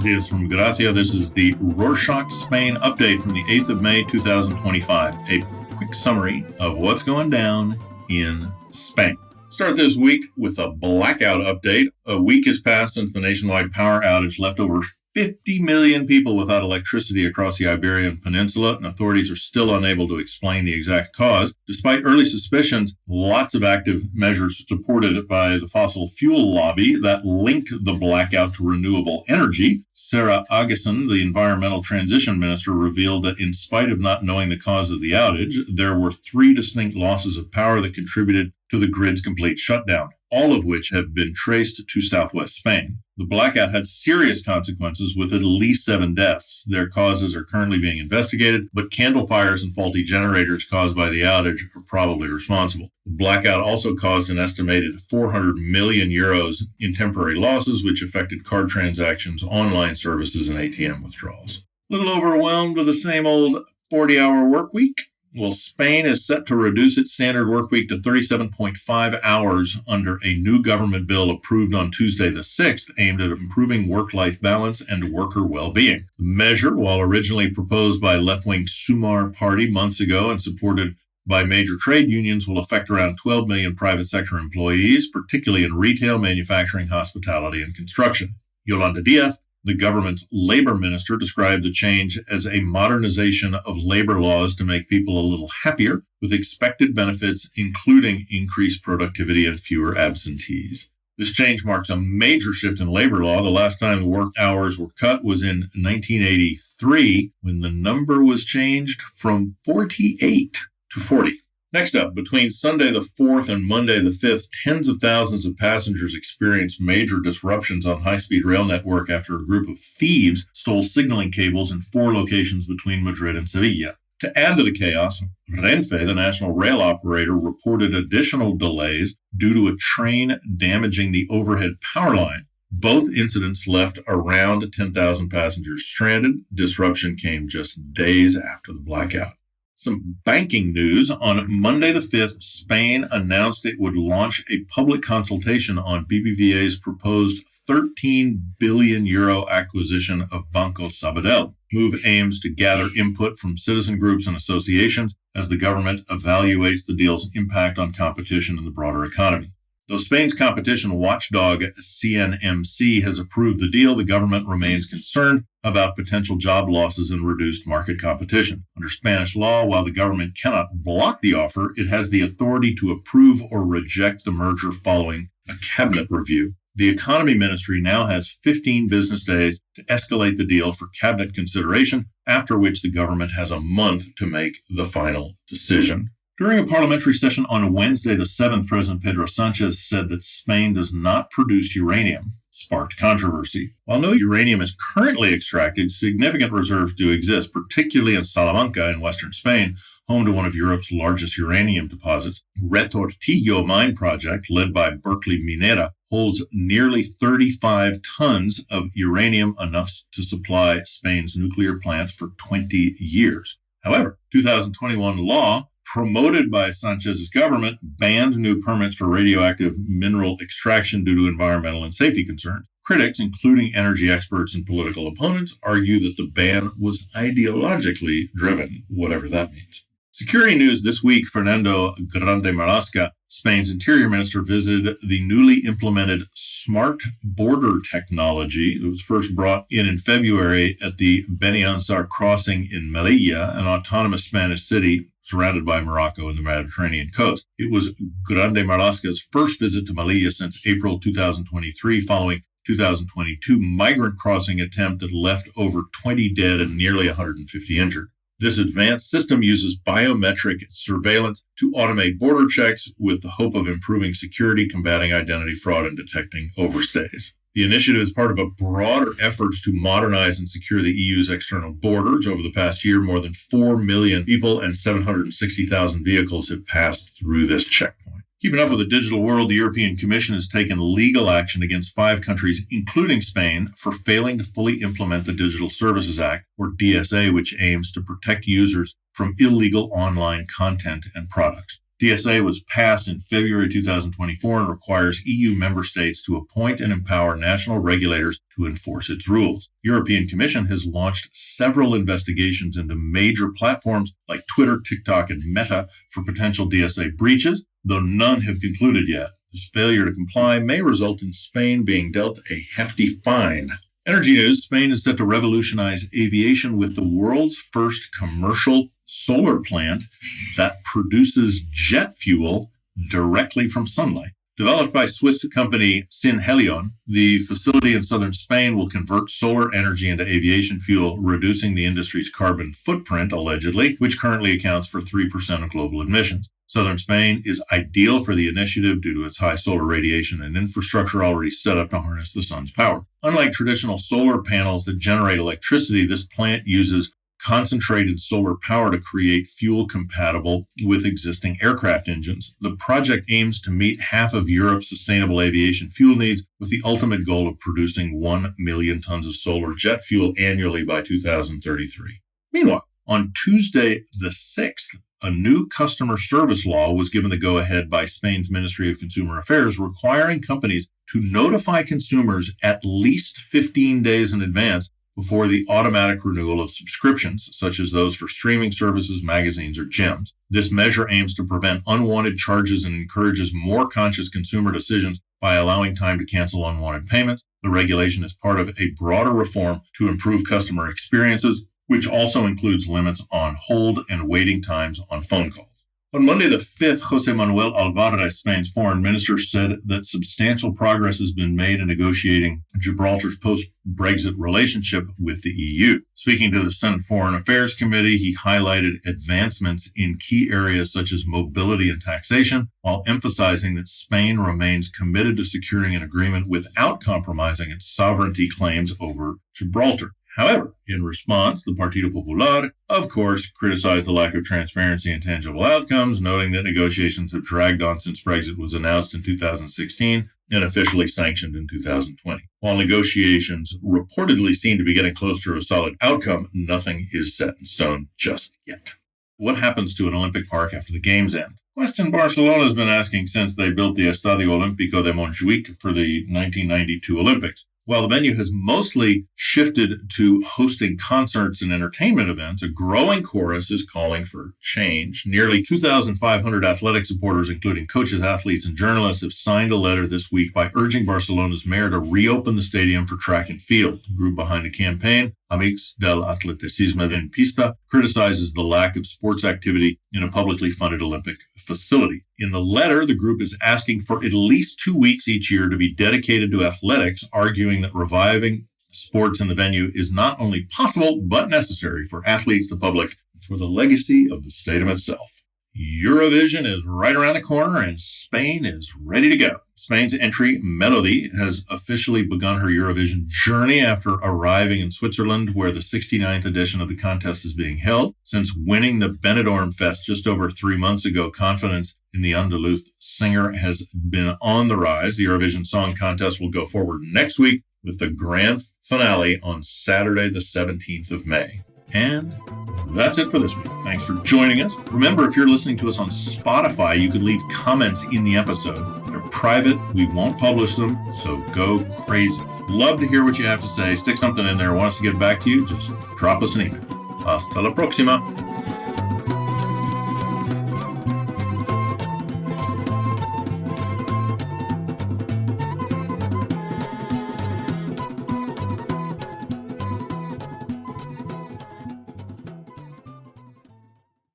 dias from Gracia. This is the Rorschach Spain update from the 8th of May, 2025. A quick summary of what's going down in Spain. Start this week with a blackout update. A week has passed since the nationwide power outage left over 50 million people without electricity across the Iberian Peninsula, and authorities are still unable to explain the exact cause. Despite early suspicions, lots of active measures supported by the fossil fuel lobby that linked the blackout to renewable energy. Sarah Aguson, the environmental transition minister, revealed that in spite of not knowing the cause of the outage, there were 3 distinct losses of power that contributed to the grid's complete shutdown, all of which have been traced to southwest Spain. The blackout had serious consequences with at least 7 deaths. Their causes are currently being investigated, but candle fires and faulty generators caused by the outage are probably responsible. The blackout also caused an estimated 400 million euros in temporary losses, which affected card transactions, online services, and ATM withdrawals. A little overwhelmed with the same old 40-hour work week? Well, Spain is set to reduce its standard work week to 37.5 hours under a new government bill approved on Tuesday the 6th, aimed at improving work-life balance and worker well-being. The measure, while originally proposed by left-wing Sumar party months ago and supported by major trade unions, will affect around 12 million private sector employees, particularly in retail, manufacturing, hospitality, and construction. Yolanda Díaz, the government's labor minister, described the change as a modernization of labor laws to make people a little happier, with expected benefits including increased productivity and fewer absentees. This change marks a major shift in labor law. The last time work hours were cut was in 1983, when the number was changed from 48 to 40. Next up, between Sunday the 4th and Monday the 5th, tens of thousands of passengers experienced major disruptions on high-speed rail network after a group of thieves stole signaling cables in 4 locations between Madrid and Sevilla. To add to the chaos, Renfe, the national rail operator, reported additional delays due to a train damaging the overhead power line. Both incidents left around 10,000 passengers stranded. Disruption came just days after the blackout. Some banking news. On Monday the 5th, Spain announced it would launch a public consultation on BBVA's proposed 13 billion euro acquisition of Banco Sabadell. Move aims to gather input from citizen groups and associations as the government evaluates the deal's impact on competition in the broader economy. Though Spain's competition watchdog CNMC has approved the deal, the government remains concerned about potential job losses and reduced market competition. Under Spanish law, while the government cannot block the offer, it has the authority to approve or reject the merger following a cabinet review. The economy ministry now has 15 business days to escalate the deal for cabinet consideration, after which the government has a month to make the final decision. During a parliamentary session on Wednesday the 7th, President Pedro Sanchez said that Spain does not produce uranium, sparked controversy. While no uranium is currently extracted, significant reserves do exist, particularly in Salamanca in western Spain, home to one of Europe's largest uranium deposits. Retortillo mine project, led by Berkeley Minera, holds nearly 35 tons of uranium, enough to supply Spain's nuclear plants for 20 years. However, 2021 law promoted by Sanchez's government banned new permits for radioactive mineral extraction due to environmental and safety concerns. Critics, including energy experts and political opponents, argue that the ban was ideologically driven, whatever that means. Security news this week. Fernando Grande Marlaska, Spain's interior minister, visited the newly implemented smart border technology that was first brought in February at the Beniansar crossing in Melilla, an autonomous Spanish city surrounded by Morocco and the Mediterranean coast. It was Grande Marlaska's first visit to Melilla since April 2023, following 2022 migrant crossing attempt that left over 20 dead and nearly 150 injured. This advanced system uses biometric surveillance to automate border checks with the hope of improving security, combating identity fraud, and detecting overstays. The initiative is part of a broader effort to modernize and secure the EU's external borders. Over the past year, more than 4 million people and 760,000 vehicles have passed through this checkpoint. Keeping up with the digital world, the European Commission has taken legal action against 5 countries, including Spain, for failing to fully implement the Digital Services Act, or DSA, which aims to protect users from illegal online content and products. DSA was passed in February 2024 and requires EU member states to appoint and empower national regulators to enforce its rules. The European Commission has launched several investigations into major platforms like Twitter, TikTok, and Meta for potential DSA breaches, though none have concluded yet. This failure to comply may result in Spain being dealt a hefty fine. Energy news: Spain is set to revolutionize aviation with the world's first commercial solar plant that produces jet fuel directly from sunlight. Developed by Swiss company Synhelion, the facility in southern Spain will convert solar energy into aviation fuel, reducing the industry's carbon footprint, allegedly, which currently accounts for 3% of global emissions. Southern Spain is ideal for the initiative due to its high solar radiation and infrastructure already set up to harness the sun's power. Unlike traditional solar panels that generate electricity, this plant uses concentrated solar power to create fuel compatible with existing aircraft engines. The project aims to meet half of Europe's sustainable aviation fuel needs, with the ultimate goal of producing 1 million tons of solar jet fuel annually by 2033. Meanwhile, on Tuesday the 6th, a new customer service law was given the go-ahead by Spain's Ministry of Consumer Affairs, requiring companies to notify consumers at least 15 days in advance before the automatic renewal of subscriptions, such as those for streaming services, magazines, or gyms. This measure aims to prevent unwanted charges and encourages more conscious consumer decisions by allowing time to cancel unwanted payments. The regulation is part of a broader reform to improve customer experiences, which also includes limits on hold and waiting times on phone calls. On Monday the 5th, José Manuel Alvarez, Spain's foreign minister, said that substantial progress has been made in negotiating Gibraltar's post-Brexit relationship with the EU. Speaking to the Senate Foreign Affairs Committee, he highlighted advancements in key areas such as mobility and taxation, while emphasizing that Spain remains committed to securing an agreement without compromising its sovereignty claims over Gibraltar. However, in response, the Partido Popular, of course, criticized the lack of transparency and tangible outcomes, noting that negotiations have dragged on since Brexit was announced in 2016 and officially sanctioned in 2020. While negotiations reportedly seem to be getting close to a solid outcome, nothing is set in stone just yet. What happens to an Olympic park after the games end? Question Barcelona has been asking since they built the Estadio Olímpico de Montjuïc for the 1992 Olympics. While the venue has mostly shifted to hosting concerts and entertainment events, a growing chorus is calling for change. Nearly 2,500 athletic supporters, including coaches, athletes, and journalists, have signed a letter this week by urging Barcelona's mayor to reopen the stadium for track and field. The group behind the campaign, Amics del Atleticisme en Pista, criticizes the lack of sports activity in a publicly funded Olympic facility. In the letter, the group is asking for at least 2 weeks each year to be dedicated to athletics, arguing that reviving sports in the venue is not only possible, but necessary for athletes, the public, and for the legacy of the stadium itself. Eurovision is right around the corner and Spain is ready to go. Spain's entry, Melody, has officially begun her Eurovision journey after arriving in Switzerland, where the 69th edition of the contest is being held. Since winning the Benidorm Fest just over 3 months ago, confidence in the Andaluz singer has been on the rise. The Eurovision Song Contest will go forward next week with the grand finale on Saturday, the 17th of May. And that's it for this week. Thanks for joining us. Remember, if you're listening to us on Spotify, you can leave comments in the episode. They're private. We won't publish them, so go crazy. Love to hear what you have to say. Stick something in there. Want us to get back to you? Just drop us an email. Hasta la próxima.